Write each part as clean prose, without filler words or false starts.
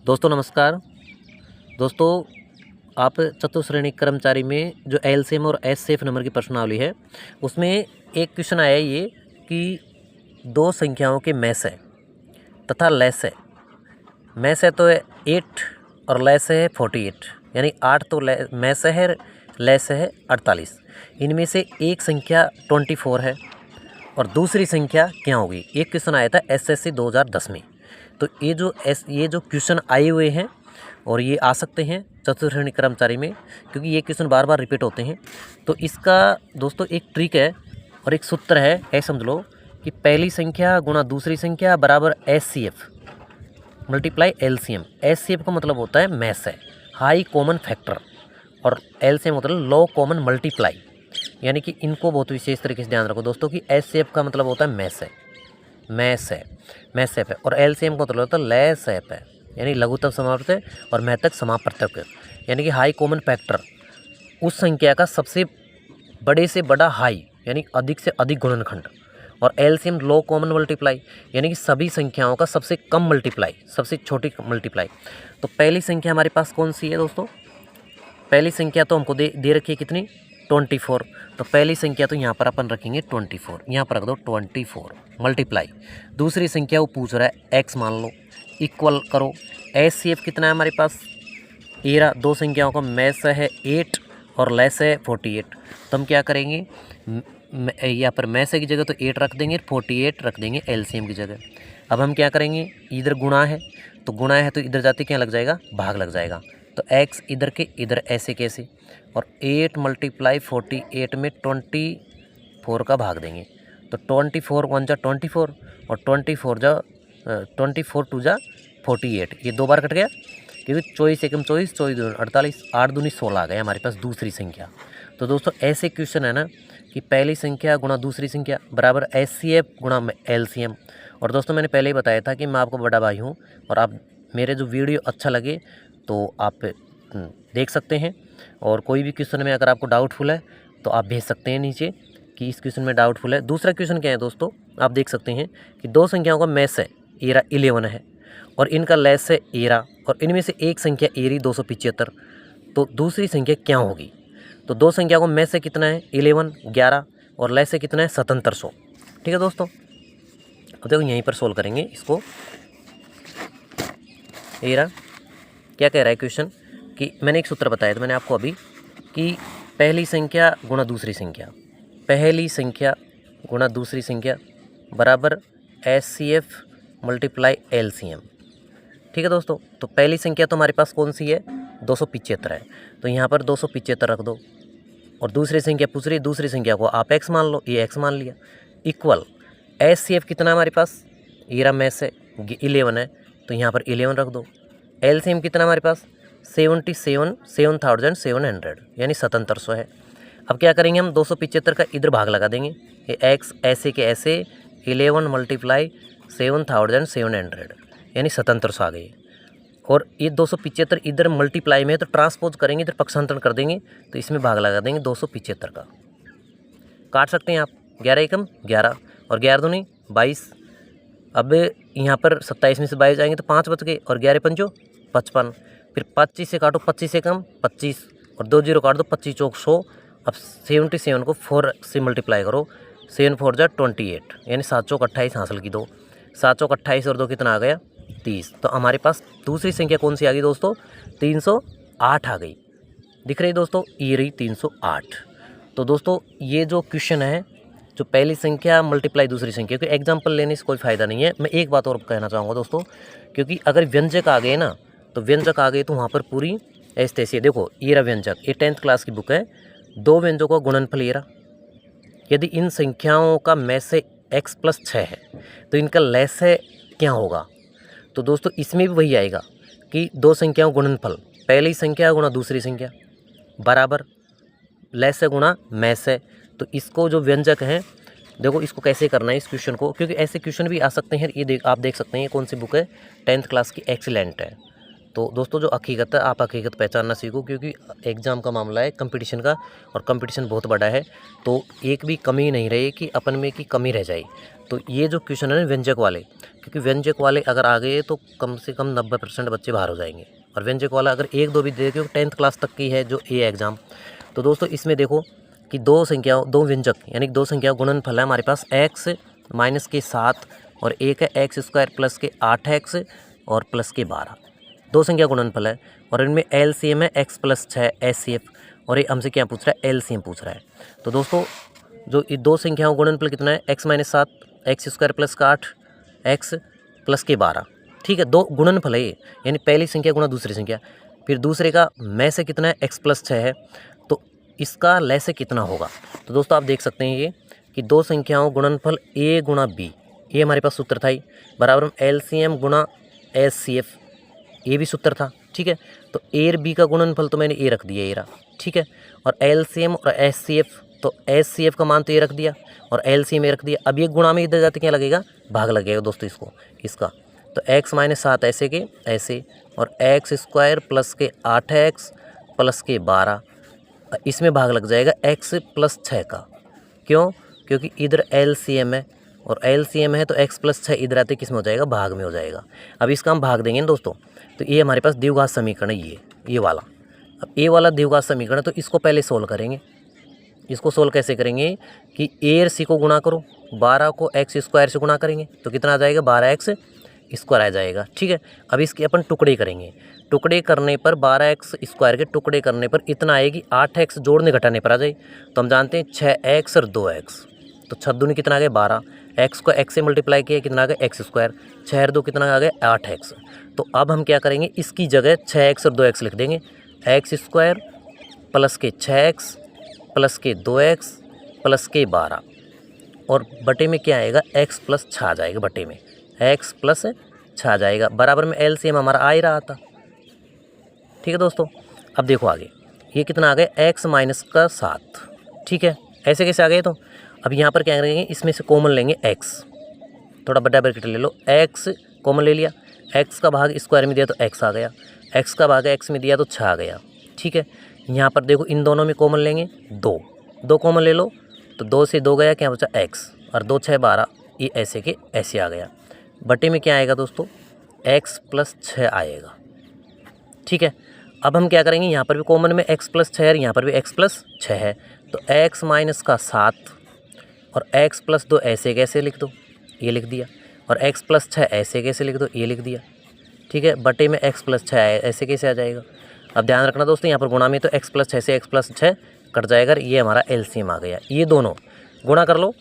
दोस्तों नमस्कार। दोस्तों आप चतुश्रेणी कर्मचारी में जो एलसीएम और एचसीएफ नंबर की प्रश्नावली है उसमें एक क्वेश्चन आया ये कि दो संख्याओं के मैस है तथा लेस है। मैस है तो 8 और लेस है 48, यानी 8 तो मैस है, लेस है 48। इनमें से एक संख्या 24 है और दूसरी संख्या क्या होगी। एक क्वेश्चन आया था एसएससी 2010 में। तो ये जो क्वेश्चन आए हुए हैं और ये आ सकते हैं चतुश्रेणी कर्मचारी में, क्योंकि ये क्वेश्चन बार बार रिपीट होते हैं। तो इसका दोस्तों एक ट्रिक है और एक सूत्र है, ऐसे समझ लो कि पहली संख्या गुणा दूसरी संख्या बराबर एचसीएफ मल्टीप्लाई एलसीएम। एचसीएफ का मतलब होता है मैस है, हाई कॉमन फैक्टर, और एलसीएम मतलब लो कॉमन मल्टीप्लाई। यानी कि इनको बहुत विशेष तरीके से ध्यान रखो दोस्तों कि एचसीएफ का मतलब होता है मैस है और एलसीएम का मतलब होता है लेस एफ है, यानी लघुत्तम समापवर्तक और महत्तक समापवर्तक, यानी कि हाई कॉमन फैक्टर उस संख्या का सबसे बड़े से बड़ा हाई यानी अधिक से अधिक गुणनखंड, और एलसीएम लो कॉमन मल्टीप्लाई यानी कि सभी संख्याओं का सबसे कम मल्टीप्लाई, सबसे छोटी मल्टीप्लाई। तो पहली संख्या हमारे पास कौन सी है दोस्तों? पहली संख्या तो हमको दे रखी है कितनी? 24। तो पहली संख्या तो यहाँ पर अपन रखेंगे 24, यहाँ पर रख दो 24 मल्टीप्लाई। दूसरी संख्या वो पूछ रहा है x मान लो, इक्वल करो एचसीएफ कितना है हमारे पास 13। दो संख्याओं का मैस है 8 और लेस है 48। तो हम क्या करेंगे, यहाँ पर मैस की जगह तो 8 रख देंगे, 48 रख देंगे एलसीएम की जगह। अब हम क्या करेंगे, इधर गुणा है तो इधर जाते क्या लग जाएगा, भाग लग जाएगा। तो x इधर के इधर ऐसे कैसे, और 8 मल्टीप्लाई 48 में 24 का भाग देंगे। तो 24 1 जा 24 और 24 2 जा 48, ये दो बार कट गया क्योंकि 24 एकम 24, 24 दूनी 48, 8 दूनी 16 आ गया हमारे पास दूसरी संख्या। तो दोस्तों ऐसे क्वेश्चन है ना कि पहली संख्या गुणा दूसरी संख्या बराबर एचसीएफ गुणा एलसीएम। और दोस्तों मैंने पहले ही बताया था कि मैं आपको बड़ा भाई हूँ और आप मेरे जो वीडियो अच्छा लगे तो आप देख सकते हैं, और कोई भी क्वेश्चन में अगर आपको डाउटफुल है तो आप भेज सकते हैं नीचे कि इस क्वेश्चन में डाउटफुल है। दूसरा क्वेश्चन क्या है दोस्तों, आप देख सकते हैं कि दो संख्याओं का मैस है 11 है और इनका लेस है 13, और इनमें से एक संख्या एरी 275। तो दूसरी संख्या क्या होगी? तो दो संख्या को मैस से कितना है 11 और लेस से कितना है 7700। ठीक है दोस्तों, अब देखो यहीं पर सोल्व करेंगे इसको। क्या कह रहा है क्वेश्चन कि मैंने एक सूत्र बताया था मैंने आपको अभी कि पहली संख्या गुणा दूसरी संख्या, पहली संख्या गुणा दूसरी संख्या बराबर एचसीएफ मल्टीप्लाई एलसीएम। ठीक है दोस्तों, तो पहली संख्या तो हमारे पास कौन सी है 275 है, तो यहाँ पर 275 रख दो। और दूसरी संख्या पूछ रही है, दूसरी संख्या को आप x मान लो, ये x मान लिया, इक्वल एचसीएफ कितना हमारे पास 13 में से 11 है तो यहाँ पर 11 रख दो। एलसीएम कितना हमारे पास 7700 यानी 7700 है। अब क्या करेंगे हम 275 का इधर भाग लगा देंगे, ये x ऐसे के ऐसे 11 मल्टीप्लाई 7700 यानी 7700 आ गई। और ये 275 इधर मल्टीप्लाई में है तो ट्रांसपोज करेंगे, इधर पक्षांतरण कर देंगे तो इसमें भाग लगा देंगे 275 का। काट सकते हैं आप, 11 एकम 11 और 11 दूनी 22। अब यहाँ पर 27 में से 22 जाएंगे तो 5 बच गए और 11 पंचो 55। फिर 25 से काटो 25 एकम 25 और 2 जीरो काट दो 25 चौक 100। अब 77 को 4 से मल्टीप्लाई करो, 7 4 जा 28 यानी 7 चौक 28 हासिल की दो, 7 चौक 28 और 2 कितना आ गया 30। तो हमारे पास दूसरी संख्या कौन सी आ गई दोस्तों 308 आ गई। दिख रही दोस्तों, ये रही 308। तो दोस्तों ये जो क्वेश्चन है जो पहली संख्या मल्टीप्लाई दूसरी संख्या, क्योंकि एग्जाम्पल लेने से कोई फ़ायदा नहीं है। मैं एक बात और कहना चाहूँगा दोस्तों, क्योंकि अगर व्यंजक आ गए ना तो व्यंजक आ गए तो वहाँ पर पूरी ऐसे तैसे। देखो ये रहा व्यंजक, ये 10th क्लास की बुक है, दो व्यंजकों का गुणनफल ये रहा। यदि इन संख्याओं का मैस से x + 6 है तो इनका लेस है क्या होगा? तो दोस्तों इसमें भी वही आएगा कि दो संख्याओं गुणनफल, पहली संख्या गुणा दूसरी संख्या बराबर लेस है गुणा मैस है। तो इसको जो व्यंजक है देखो इसको कैसे करना है इस क्वेश्चन को, क्योंकि ऐसे क्वेश्चन भी आ सकते हैं। ये आप देख सकते हैं ये कौन सी बुक है 10th क्लास की, एक्सीलेंट है। तो दोस्तों जो हकीकत है आप हकीकत पहचानना सीखो, क्योंकि एग्ज़ाम का मामला है कंपटीशन का और कंपटीशन बहुत बड़ा है, तो एक भी कमी नहीं रहे कि अपन में की कमी रह जाए। तो ये जो क्वेश्चन है ना व्यंजक वाले, क्योंकि व्यंजक वाले अगर आ गए तो कम से कम 90% बच्चे बाहर हो जाएंगे। और व्यंजक वाला अगर 1-2 भी दे, क्योंकि 10th क्लास तक की है जो ये एग्ज़ाम। तो दोस्तों इसमें देखो कि दो व्यंजक यानी 2 संख्याओं गुणनफल है हमारे पास x माइनस के 7 और एक है x स्क्वायर प्लस के 8x और प्लस के 12। 2 संख्या गुणनफल है और इनमें LCM है x प्लस 6 SCF, और ये हमसे क्या पूछ रहा है, LCM पूछ रहा है। तो दोस्तों जो ये 2 संख्याओं गुणनफल कितना है, x minus 7 x square plus का 8 x प्लस के 12, ठीक है। 2 गुणनफल है ये, यानी पहली संख्या गुणा दूसरी संख्या। फिर दूसरे का में से कितना है, x प्लस 6 है, तो इसका ले से कितना होगा। तो दोस्तों आप देख सकते हैं ये कि 2 संख्याओं गुणनफल a गुणा b, ये हमारे पास सूत्र था ही, बराबर LCM गुणा SCF, ये भी सूत्र था, ठीक है। तो a और b का गुणनफल तो मैंने a रख दिया, ये रहा, ठीक है। और LCM और SCF, तो SCF का मान तो ये रख दिया और LCM ये रख दिया। अब ये गुणा में इधर जाते क्या लगेगा, भाग लगेगा दोस्तों इसका। तो x माइनस 7 ऐसे के ऐसे और x स्क्वायर प्लस के 8x प्लस के 12, इसमें भाग लग जाएगा x प्लस 6 का। क्यों, क्योंकि इधर LCM है और LCM है तो x प्लस 6 इधर आते किस में हो जाएगा, भाग में हो जाएगा। अब इसका हम भाग देंगे ना दोस्तों, तो ये हमारे पास द्विघात समीकरण है, ये वाला। अब ये वाला द्विघात समीकरण, तो इसको पहले सोल्व करेंगे। इसको सोल्व कैसे करेंगे कि a और c को गुणा करो, 12 को x स्क्वायर से गुणा करेंगे तो कितना आ जाएगा, 12x स्क्वायर आ जाएगा, ठीक है। अब इसके अपन टुकड़े करेंगे, टुकड़े करने पर 12x स्क्वायर के टुकड़े करने पर इतना आएगी, 8x जोड़ने घटाने पर आ जाए। तो हम जानते हैं 6x और 2x, तो 6 दूनी कितना आ गया 12, x को x से मल्टीप्लाई किया कितना आ गया x स्क्वायर, 6 और 2 कितना आ गया 8x। तो अब हम क्या करेंगे, इसकी जगह 6x और 2x लिख देंगे, x स्क्वायर प्लस के 6x प्लस के 2x प्लस के 12, और बटे में क्या आएगा, x प्लस 6 आ जाएगा, बटे में x प्लस 6 आ जाएगा, बराबर में LCM हमारा आ ही रहा था, ठीक है दोस्तों। अब देखो आगे ये कितना आ गया, x माइनस का 7, ठीक है। ऐसे कैसे आ गए, तो अब यहाँ पर क्या करेंगे, इसमें से कॉमन लेंगे x, थोड़ा बड़ा ब्रैकेट ले लो, x कॉमन ले लिया, x का भाग स्क्वायर में दिया तो x आ गया, x का भाग x में दिया तो 6 आ गया, ठीक है। यहाँ पर देखो इन दोनों में कॉमन लेंगे 2 कॉमन ले लो, तो 2 से 2 गया, क्या बचा x, और 2 6 12, ये ऐसे के ऐसे आ गया। बटे में क्या आएगा दोस्तों, x प्लस 6 आएगा, ठीक है। अब हम क्या करेंगे, यहाँ पर भी कॉमन में x प्लस 6 है, यहाँ पर भी x प्लस 6 है, तो x माइनस का 7 और x प्लस 2 ऐसे कैसे लिख दो, ये लिख दिया, और x प्लस 6 ऐसे कैसे लिख दो, ये लिख दिया, ठीक है। बटे में x प्लस 6 ऐसे कैसे आ जाएगा। अब ध्यान रखना दोस्तों, यहाँ पर गुणा में तो x प्लस 6 से x प्लस 6 कट जाएगा, ये हमारा LCM आ गया। ये दोनों गुणा कर लो,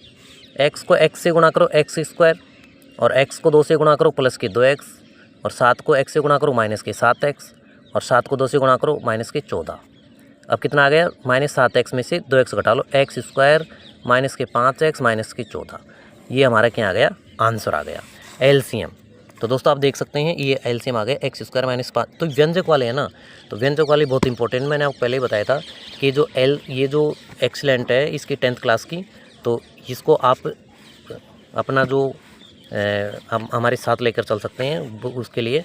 x को x से गुणा करो x स्क्वायर, और x को 2 से गुणा करो प्लस के 2x, और 7 को x से गुणा करो माइनस के 7x, और 7 को 2 से गुणा करो माइनस के 14। अब कितना आ गया, माइनस 7x में से 2x घटा लो, x स्क्वायर माइनस के 5x माइनस के 14, ये हमारा क्या आ गया, आंसर आ गया LCM। तो दोस्तों आप देख सकते हैं ये LCM आ गया x स्क्वायर माइनस 5। तो व्यंजक वाले हैं ना, तो व्यंजक वाले बहुत इंपॉर्टेंट, मैंने आपको पहले ही बताया था कि ये जो एक्सीलेंट है इसकी 10th क्लास की, तो इसको आप अपना जो हम हमारे साथ लेकर चल सकते हैं उसके लिए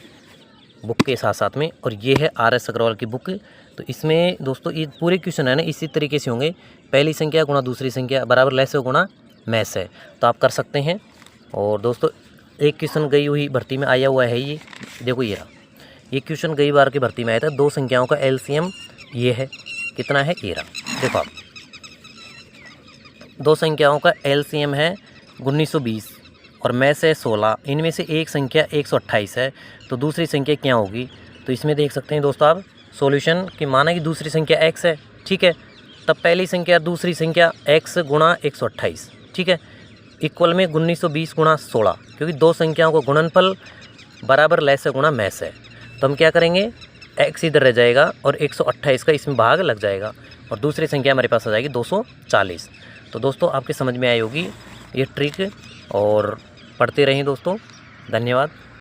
बुक के साथ साथ में। और ये है RS अग्रवाल की बुक। तो इसमें दोस्तों ये पूरे क्वेश्चन है ना इसी तरीके से होंगे, पहली संख्या गुणा दूसरी संख्या बराबर लैस गुणा मैस है, तो आप कर सकते हैं। और दोस्तों एक क्वेश्चन गई हुई भर्ती में आया हुआ है, ये देखो ये रहा, ये क्वेश्चन गई बार की भर्ती में आया था, 2 संख्याओं का LCM ये है, कितना है, ये रहा, देखो आप 2 संख्याओं का LCM है 1920 और मैस है 16, इनमें से एक संख्या 128 है, तो दूसरी संख्या क्या होगी। तो इसमें देख सकते हैं दोस्तों आप सॉल्यूशन कि माना कि दूसरी संख्या x है, ठीक है, तब पहली संख्या दूसरी संख्या x गुणा 128, ठीक है, इक्वल में 1920 गुणा 16, क्योंकि 2 संख्याओं को गुणनफल बराबर लैस गुणा मैस है। तो हम क्या करेंगे, x इधर रह जाएगा और 128 का इसमें भाग लग जाएगा, और दूसरी संख्या हमारे पास आ जाएगी 240। तो दोस्तों आपके समझ में आई होगी ये ट्रिक, और पढ़ते रहें दोस्तों, धन्यवाद।